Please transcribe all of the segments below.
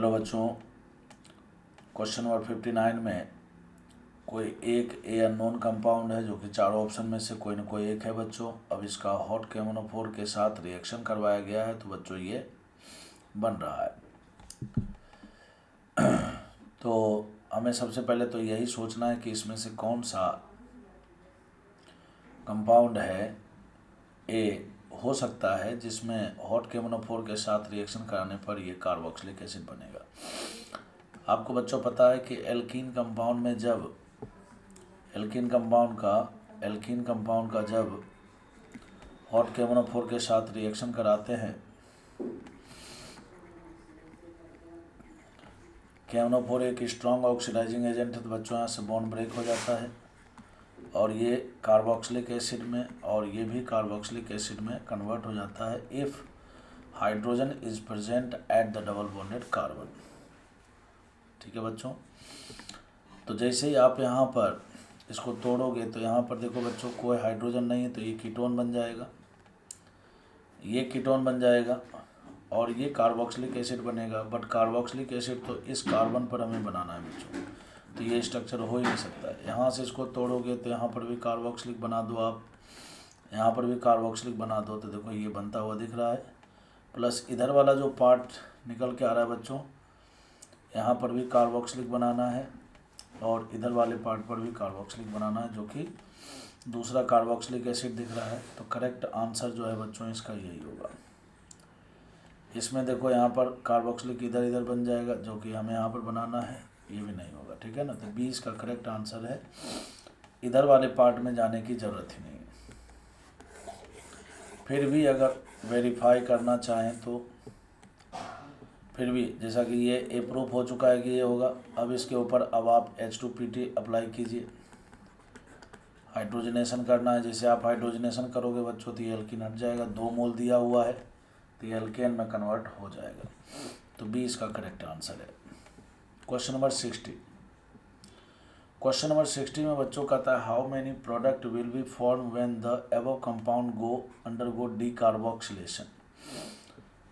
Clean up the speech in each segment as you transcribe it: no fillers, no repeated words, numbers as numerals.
Hello बच्चों, question number 59 में कोई एक ए अननोन कंपाउंड है जो कि चारों ऑप्शन में से कोई ना कोई एक है बच्चों। अब इसका हॉट KMnO4 के साथ रिएक्शन करवाया गया है तो बच्चों ये बन रहा है। तो हमें सबसे पहले तो यही सोचना है कि इसमें से कौन सा कंपाउंड है ए हो सकता है जिसमें हॉट KMnO4 के साथ रिएक्शन कराने पर ये कार्बोक्सिलिक एसिड बनेगा। आपको बच्चों पता है कि एल्कीन कंपाउंड में जब एल्कीन कंपाउंड का जब हॉट KMnO4 के साथ रिएक्शन कराते हैं, KMnO4 एक स्ट्रॉन्ग ऑक्सीडाइजिंग एजेंट है तो बच्चों यहाँ से बॉन्ड ब्रेक हो जाता है और ये कार्बोक्सिलिक एसिड में और ये भी कार्बोक्सिलिक एसिड में कन्वर्ट हो जाता है if hydrogen is present at the double bonded carbon. ठीक है बच्चों, तो जैसे ही आप यहाँ पर इसको तोड़ोगे तो यहाँ पर देखो बच्चों कोई हाइड्रोजन नहीं है तो ये कीटोन बन जाएगा, ये कीटोन बन जाएगा और ये कार्बोक्सिलिक एसिड बनेगा। बट कार्बोक्सिलिक एसिड तो इस कार्बन पर हमें बनाना है बच्चों, तो ये स्ट्रक्चर हो ही नहीं सकता है। यहाँ से इसको तोड़ोगे तो यहाँ पर भी कार्बोक्सिलिक बना दो, आप यहाँ पर भी कार्बोक्सिलिक बना दो तो देखो ये बनता हुआ दिख रहा है। प्लस इधर वाला जो पार्ट निकल के आ रहा है बच्चों, यहाँ पर भी कार्बोक्सिलिक बनाना है और इधर वाले पार्ट पर भी कार्बोक्सिलिक बनाना है, जो कि दूसरा कार्बोक्सिलिक एसिड दिख रहा है। तो करेक्ट आंसर जो है बच्चों इसका यही होगा। इसमें देखो यहाँ पर कार्बोक्सिलिक इधर इधर बन जाएगा जो कि हमें यहाँ पर बनाना है, ये भी नहीं होगा। ठीक है ना, तो 20 का करेक्ट आंसर है। इधर वाले पार्ट में जाने की ज़रूरत ही नहीं है। फिर भी अगर वेरीफाई करना चाहें तो फिर भी जैसा कि ये ए प्रूफ हो चुका है कि ये होगा, अब इसके ऊपर अब आप H2PT अप्लाई कीजिए। हाइड्रोजनेशन करना है, जैसे आप हाइड्रोजनेशन करोगे बच्चों तो ये एल्कीन हट जाएगा, 2 मोल दिया हुआ है तो ये एल्केन में कन्वर्ट हो जाएगा। तो बी इसका करेक्ट आंसर है। क्वेश्चन नंबर 60 में बच्चों कहता है how many product will be form when the above compound undergo decarboxylation.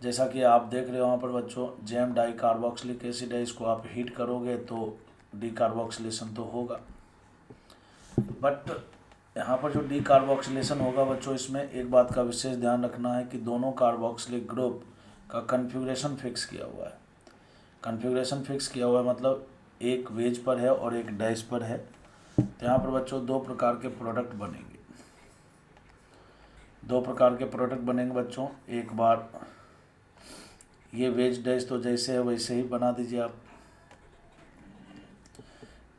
जैसा कि आप देख रहे हो यहाँ पर बच्चों जैम डाई कार्बोक्सिलिक एसिड है, इसको आप हीट करोगे तो डीकार्बोक्सिलेशन तो होगा। बट यहाँ पर जो डीकार्बोक्सिलेशन होगा बच्चों, इसमें एक बात का विशेष ध्यान रखना है कि दोनों कार्बोक्सिलिक ग्रुप का कन्फिग्रेशन फिक्स किया हुआ है। कन्फिग्रेशन फिक्स किया हुआ है मतलब एक वेज पर है और एक डैश पर है। तो यहाँ पर बच्चों 2 प्रकार के प्रोडक्ट बनेंगे, 2 प्रकार के प्रोडक्ट बनेंगे बच्चों। एक बार ये वेज डैश तो जैसे है वैसे ही बना दीजिए आप।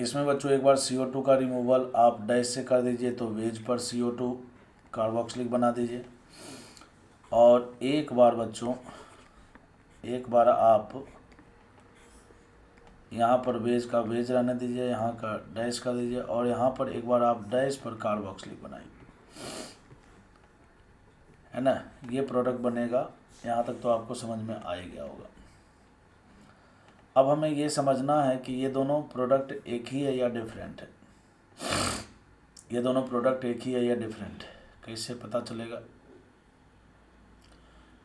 इसमें बच्चों एक बार CO2 का रिमूवल आप डैश से कर दीजिए तो वेज पर CO2 कार्बोक्सिलिक बना दीजिए। और एक बार बच्चों आप यहाँ पर वेज का वेज रहने दीजिए, यहाँ का डैश कर दीजिए और यहाँ पर एक बार आप डैश पर कार्बोक्सिलिक बनाइए, है ना। ये प्रोडक्ट बनेगा। यहाँ तक तो आपको समझ में आ ही गया होगा। अब हमें ये समझना है कि ये दोनों प्रोडक्ट एक ही है या डिफरेंट है। ये दोनों प्रोडक्ट एक ही है या डिफरेंट है, कैसे पता चलेगा।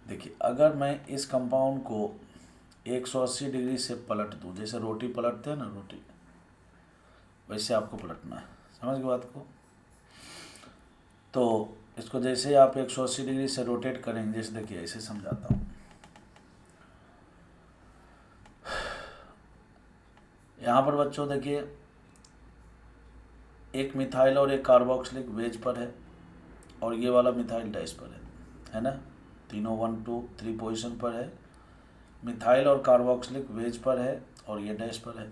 देखिए, अगर मैं इस कंपाउंड को 180 डिग्री से पलट दूँ, जैसे रोटी पलटते हैं ना, रोटी वैसे आपको पलटना है, समझ गए बात को। तो इसको जैसे आप 180 डिग्री से रोटेट करेंगे, जैसे देखिए ऐसे समझाता हूँ। यहाँ पर बच्चों देखिए एक मिथाइल और एक कार्बोक्सिलिक वेज पर है और ये वाला मिथाइल डैश पर है ना। तीनों 1 2 3 पोजीशन पर है। मिथाइल और कार्बोक्सिलिक वेज पर है और ये डैश पर है।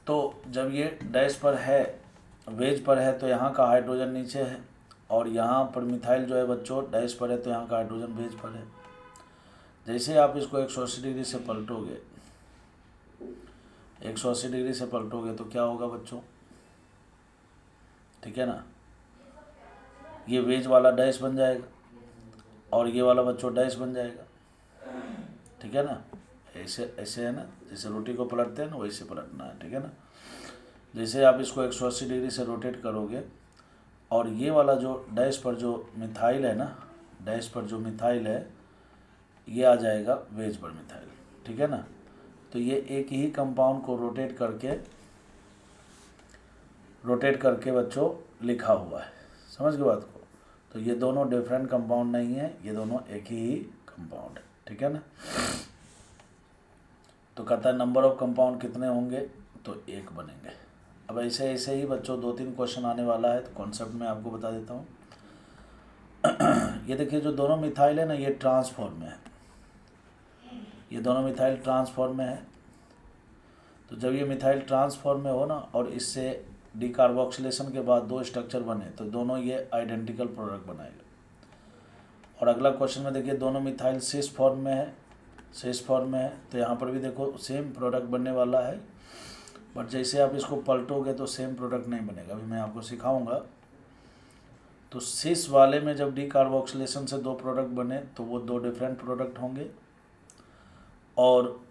तो जब ये डैश पर है, वेज पर है, तो यहाँ का हाइड्रोजन नीचे है और यहाँ पर मिथाइल जो है बच्चों डैश पर है, तो यहाँ का हाइड्रोजन वेज पर है। जैसे आप इसको 180 डिग्री से पलटोगे, 180 डिग्री से पलटोगे तो क्या होगा बच्चों, ठीक है ना। ये वेज वाला डैश बन जाएगा और ये वाला बच्चों डैश बन जाएगा, ठीक है ना। ऐसे ऐसे है ना, जैसे रोटी को पलटते हैं ना वैसे पलटना है, ठीक है ना। जैसे आप इसको 180 डिग्री से रोटेट करोगे और ये वाला जो डैश पर जो मिथाइल है ना, डैश पर जो मिथाइल है ये आ जाएगा वेज पर मिथाइल, ठीक है ना। तो ये एक ही कंपाउंड को रोटेट करके बच्चों लिखा हुआ है, समझ गए बात को। तो ये दोनों डिफरेंट कंपाउंड नहीं है, ये दोनों एक ही कंपाउंड है, ठीक है ना। तो कहता है नंबर ऑफ कंपाउंड कितने होंगे, तो एक बनेंगे। अब ऐसे ऐसे ही बच्चों 2-3 क्वेश्चन आने वाला है, तो कॉन्सेप्ट में आपको बता देता हूँ। ये देखिए जो दोनों मिथाइल है ना, ये ट्रांसफॉर्म में है, ये दोनों मिथाइल ट्रांसफॉर्म में है। तो जब ये मिथाइल ट्रांसफॉर्म में हो ना और इससे डीकार्बोक्सिलेशन के बाद 2 स्ट्रक्चर बने, तो दोनों ये आइडेंटिकल प्रोडक्ट बनाएगा। और अगला क्वेश्चन में देखिए दोनों मिथाइल सिस फॉर्म में है, तो यहाँ पर भी देखो सेम प्रोडक्ट बनने वाला है, बट जैसे आप इसको पलटोगे तो सेम प्रोडक्ट नहीं बनेगा, अभी मैं आपको सिखाऊंगा। तो सिस वाले में जब डीकार्बोक्सिलेशन से 2 प्रोडक्ट बने तो वो 2 डिफरेंट प्रोडक्ट होंगे, और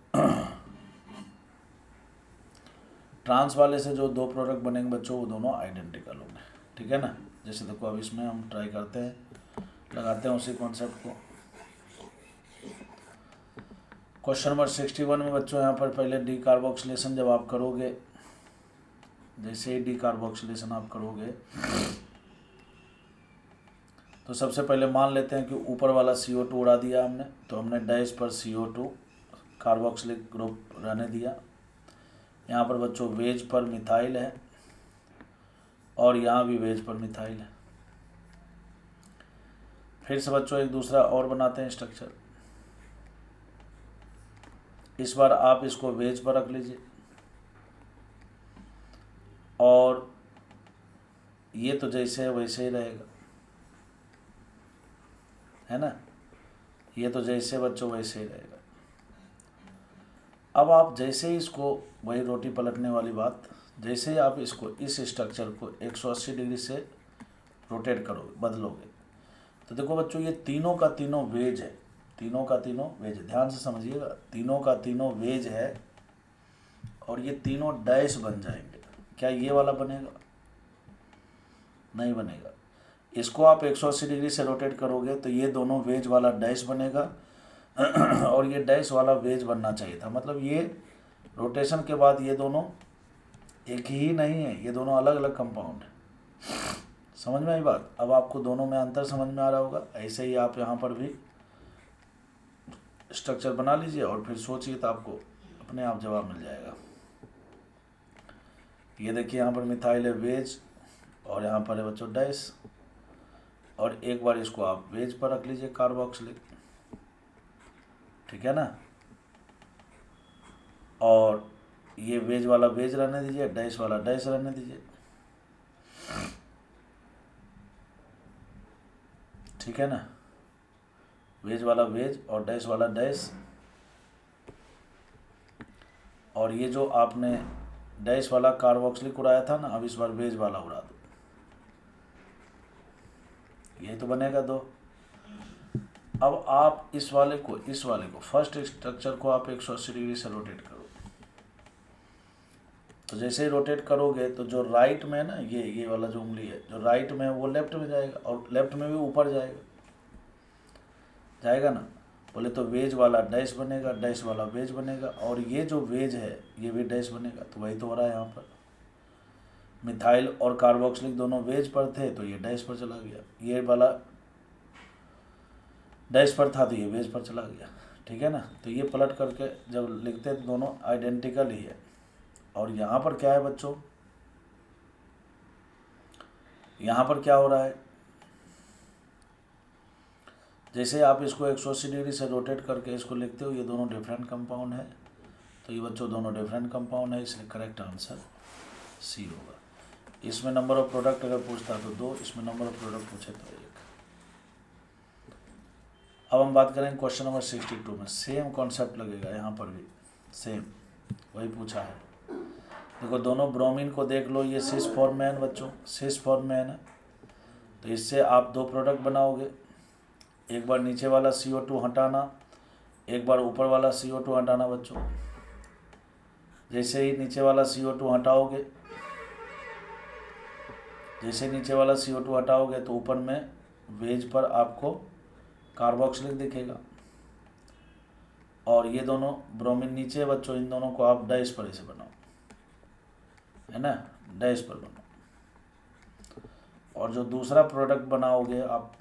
ट्रांस वाले से जो 2 प्रोडक्ट बनेंगे बच्चों वो दोनों आइडेंटिकल होंगे, ठीक है ना। जैसे देखो अब इसमें हम ट्राई करते हैं, लगाते हैं उसी कॉन्सेप्ट को। क्वेश्चन नंबर 61 में बच्चों यहाँ पर पहले डीकार्बोक्सिलेशन जब आप करोगे, जैसे ही डीकार्बोक्सिलेशन आप करोगे तो सबसे पहले मान लेते हैं कि ऊपर वाला CO2 उड़ा दिया हमने, तो हमने डैश पर CO2 कार्बोक्सिलिक ग्रुप रहने दिया। यहाँ पर बच्चों वेज पर मिथाइल है और यहाँ भी वेज पर मिथाइल है। फिर से बच्चों एक दूसरा और बनाते हैं स्ट्रक्चर, इस बार आप इसको वेज पर रख लीजिए, और ये तो जैसे है वैसे ही रहेगा, है ना, ये तो जैसे बच्चों वैसे ही रहेगा। अब आप जैसे ही इसको, वही रोटी पलटने वाली बात, जैसे ही आप इसको इस स्ट्रक्चर को 180 डिग्री से रोटेट करोगे, बदलोगे, तो देखो बच्चों ये तीनों का तीनों वेज है, तीनों का तीनों वेज है, ध्यान से समझिएगा, तीनों का तीनों वेज है, और ये तीनों डैश बन जाएंगे। क्या ये वाला बनेगा? नहीं बनेगा। इसको आप 180 डिग्री से रोटेट करोगे तो ये दोनों वेज वाला डैश बनेगा, और ये डैश वाला वेज बनना चाहिए था। मतलब ये रोटेशन के बाद ये दोनों एक ही नहीं है, ये दोनों अलग अलग कंपाउंड है। समझ में आई बात? अब आपको दोनों में अंतर समझ में आ रहा होगा। ऐसे ही आप यहाँ पर भी स्ट्रक्चर बना लीजिए और फिर सोचिए, तो आपको अपने आप जवाब मिल जाएगा। ये देखिए यहाँ पर मिथाइल है वेज, और यहाँ पर है बच्चों डैश, और एक बार इसको आप वेज पर रख लीजिए कार्बोक्सिलिक, ठीक है ना। और ये वेज वाला वेज रहने दीजिए, डैश वाला डैश रहने दीजिए, ठीक है ना। वेज वाला वेज और डैश वाला डैश, और ये जो आपने डैश वाला कार्बोक्सिलिक उड़ाया था ना, अब इस बार वेज वाला उड़ा दो, ये तो बनेगा 2। अब आप इस वाले को फर्स्ट स्ट्रक्चर को आप 180 डिग्री से रोटेट करो। तो जैसे ही रोटेट करोगे तो जो राइट में है ना, ये वाला जो उंगली है जो राइट में है वो लेफ्ट में जाएगा, और लेफ्ट में भी ऊपर जाएगा ना। बोले तो वेज वाला डैश बनेगा, डैश वाला वेज बनेगा, और ये जो वेज है ये भी डैश बनेगा। तो वही तो हो रहा है यहाँ पर, मिथाइल और कार्बोक्सिलिक दोनों वेज पर थे तो ये डैश पर चला गया, ये वाला डैश पर था तो ये वेज पर चला गया, ठीक है ना। तो ये पलट करके जब लिखते हैं तो दोनों आइडेंटिकल ही है। और यहाँ पर क्या है बच्चों, यहाँ पर क्या हो रहा है, जैसे आप इसको 180 डिग्री से रोटेट करके इसको लिखते हो, ये दोनों डिफरेंट कंपाउंड है। तो ये बच्चों दोनों डिफरेंट कंपाउंड है, इसलिए करेक्ट आंसर सी होगा। इसमें नंबर ऑफ प्रोडक्ट अगर पूछता तो 2, इसमें नंबर ऑफ प्रोडक्ट पूछे तो 1। अब हम बात करेंगे क्वेश्चन नंबर 62 में, सेम कॉन्सेप्ट लगेगा यहाँ पर भी, सेम वही पूछा है। देखो दोनों ब्रोमीन को देख लो, ये सिस फॉर्म में है बच्चों, सिस फॉर्म में है ना। तो इससे आप 2 प्रोडक्ट बनाओगे, एक बार नीचे वाला CO2 हटाना, एक बार ऊपर वाला CO2 हटाना बच्चों। जैसे ही नीचे वाला CO2 हटाओगे, जैसे नीचे वाला CO2 हटाओगे तो ऊपर में वेज पर आपको कार्बोक्सिलिक दिखेगा, और ये दोनों ब्रोमीन नीचे है बच्चों, इन दोनों को आप डैश पर ऐसे बनाओ, है ना, डैश पर बनाओ। और जो दूसरा प्रोडक्ट बनाओगे आप,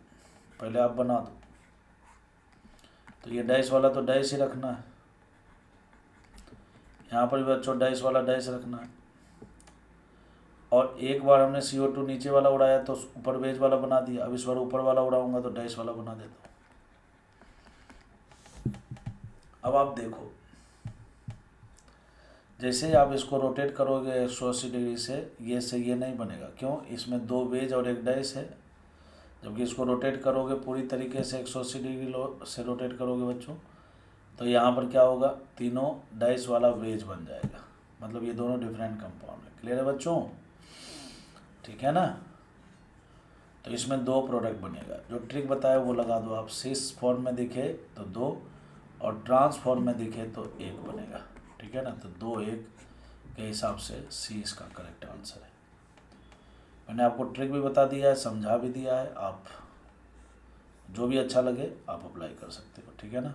पहले आप बना दो, तो ये डैश वाला तो डैश ही रखना है, यहाँ पर भी बच्चों डैश वाला डैश रखना है। और एक बार हमने CO2 नीचे वाला उड़ाया तो ऊपर वेज वाला बना दिया, अब इस बार ऊपर वाला उड़ाऊंगा तो डैश वाला बना देता हूँ। अब आप देखो, जैसे ही आप इसको रोटेट करोगे 180 डिग्री से ये नहीं बनेगा, क्यों, इसमें 2 वेज और 1 डैश है। जबकि इसको रोटेट करोगे पूरी तरीके से 180 डिग्री से रोटेट करोगे बच्चों, तो यहाँ पर क्या होगा, तीनों डैश वाला वेज बन जाएगा, मतलब ये दोनों डिफरेंट कंपाउंड है। क्लियर है बच्चों, ठीक है ना। तो इसमें 2 प्रोडक्ट बनेगा, जो ट्रिक बताया वो लगा दो आप। सिस फॉर्म में दिखे तो 2 और ट्रांस फॉर्म में दिखे तो 1 बनेगा, ठीक है ना। तो 2 1 के हिसाब से सी इसका करेक्ट आंसर है। मैंने आपको ट्रिक भी बता दिया है, समझा भी दिया है, आप जो भी अच्छा लगे आप अप्लाई कर सकते हो, ठीक है ना।